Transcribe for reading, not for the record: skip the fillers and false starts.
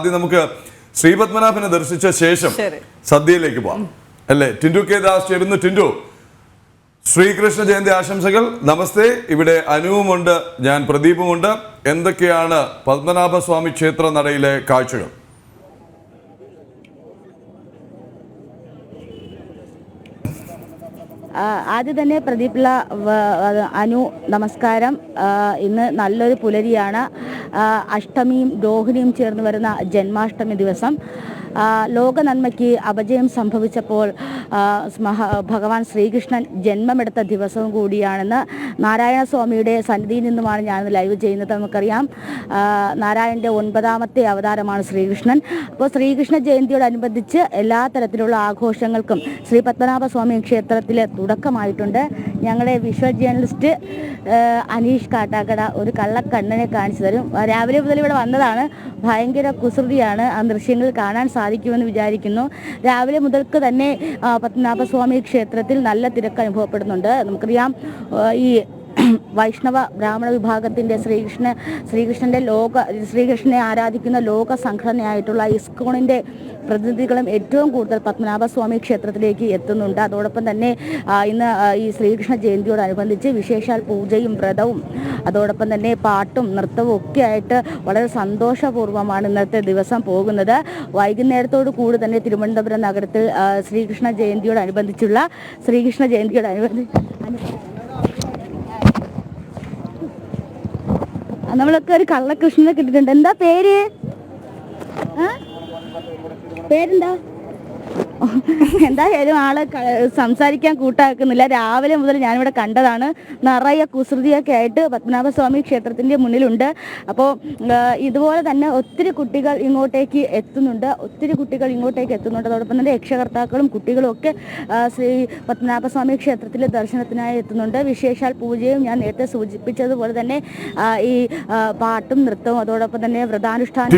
ആദ്യം നമുക്ക് ശ്രീപത്മനാഭനെ ദർശിച്ച ശേഷം സദ്യയിലേക്ക് പോവാം അല്ലേ? ടിൻഡു കെ ദാസ് ചേരുന്നു. ടിൻഡു, ശ്രീകൃഷ്ണ ജയന്തി ആശംസകൾ. നമസ്തേ. ഇവിടെ അനുവുമുണ്ട്, ഞാൻ പ്രദീപുമുണ്ട്. എന്തൊക്കെയാണ് പത്മനാഭസ്വാമി ക്ഷേത്ര നടയിലെ കാഴ്ചകൾ? ആദ്യം തന്നെ പ്രദീപ്ല, അനു, നമസ്കാരം. ഇന്ന് നല്ലൊരു പുലരിയാണ്. അഷ്ടമിയും രോഹിണിയും ചേർന്ന് വരുന്ന ജന്മാഷ്ടമി ദിവസം. ലോക നന്മയ്ക്ക് അപജയം സംഭവിച്ചപ്പോൾ ഭഗവാൻ ശ്രീകൃഷ്ണൻ ജന്മമെടുത്ത ദിവസവും കൂടിയാണെന്ന് നാരായണസ്വാമിയുടെ സന്നിധിയിൽ നിന്നുമാണ് ഞാൻ ലൈവ് ചെയ്യുന്നത്. നമുക്കറിയാം, നാരായണൻ്റെ 9ാമത്തെ അവതാരമാണ് ശ്രീകൃഷ്ണൻ. അപ്പോൾ ശ്രീകൃഷ്ണ ജയന്തിയോടനുബന്ധിച്ച് എല്ലാ തരത്തിലുള്ള ആഘോഷങ്ങൾക്കും ശ്രീ പത്മനാഭസ്വാമി ക്ഷേത്രത്തിൽ തുടക്കമായിട്ടുണ്ട്. ഞങ്ങളുടെ വിഷ്വൽ ജേർണലിസ്റ്റ് അനീഷ് കാട്ടാക്കട ഒരു കള്ളക്കണ്ണനെ കാണിച്ചു തരും. രാവിലെ മുതൽ ഇവിടെ വന്നതാണ്. ഭയങ്കര കുസൃതിയാണ്. ആ ദൃശ്യങ്ങൾ കാണാൻ സാധിക്കുമെന്ന് വിചാരിക്കുന്നു. രാവിലെ മുതൽക്ക് തന്നെ പത്മനാഭസ്വാമി ക്ഷേത്രത്തിൽ നല്ല തിരക്ക് അനുഭവപ്പെടുന്നുണ്ട്. നമുക്കറിയാം, ഈ വൈഷ്ണവ ബ്രാഹ്മണ വിഭാഗത്തിൻ്റെ ശ്രീകൃഷ്ണനെ ആരാധിക്കുന്ന ലോക സംഘടനയായിട്ടുള്ള ഇസ്കോണിൻ്റെ പ്രതിനിധികളും ഏറ്റവും കൂടുതൽ പത്മനാഭസ്വാമി ക്ഷേത്രത്തിലേക്ക് എത്തുന്നുണ്ട്. അതോടൊപ്പം തന്നെ ഇന്ന് ഈ ശ്രീകൃഷ്ണ ജയന്തിയോടനുബന്ധിച്ച് വിശേഷാൽ പൂജയും വ്രതവും അതോടൊപ്പം തന്നെ പാട്ടും നൃത്തവും ഒക്കെ ആയിട്ട് വളരെ സന്തോഷപൂർവ്വമാണ് ഇന്നത്തെ ദിവസം പോകുന്നത്. വൈകുന്നേരത്തോടു കൂടി തന്നെ തിരുവനന്തപുരം നഗരത്തിൽ ശ്രീകൃഷ്ണ ജയന്തിയോടനുബന്ധിച്ച് നമ്മളൊക്കെ ഒരു കള്ളകൃഷ്ണനെ കിട്ടിയിട്ടുണ്ട്. എന്താ പേരെന്താ? എന്തായാലും ആള് സംസാരിക്കാൻ കൂട്ടാക്കുന്നില്ല. രാവിലെ മുതൽ ഞാനിവിടെ കണ്ടതാണ്. നിറയെ കുസൃതിയൊക്കെ ആയിട്ട് പത്മനാഭസ്വാമി ക്ഷേത്രത്തിൻ്റെ മുന്നിലുണ്ട്. അപ്പോൾ ഇതുപോലെ തന്നെ ഒത്തിരി കുട്ടികൾ ഇങ്ങോട്ടേക്ക് എത്തുന്നുണ്ട്. അതോടൊപ്പം തന്നെ രക്ഷകർത്താക്കളും കുട്ടികളും ഒക്കെ ശ്രീ പത്മനാഭസ്വാമി ക്ഷേത്രത്തിൽ ദർശനത്തിനായി എത്തുന്നുണ്ട്. വിശേഷാൽ പൂജയും ഞാൻ നേരത്തെ സൂചിപ്പിച്ചതുപോലെ തന്നെ ഈ പാട്ടും നൃത്തവും അതോടൊപ്പം തന്നെ വ്രതാനുഷ്ഠാനം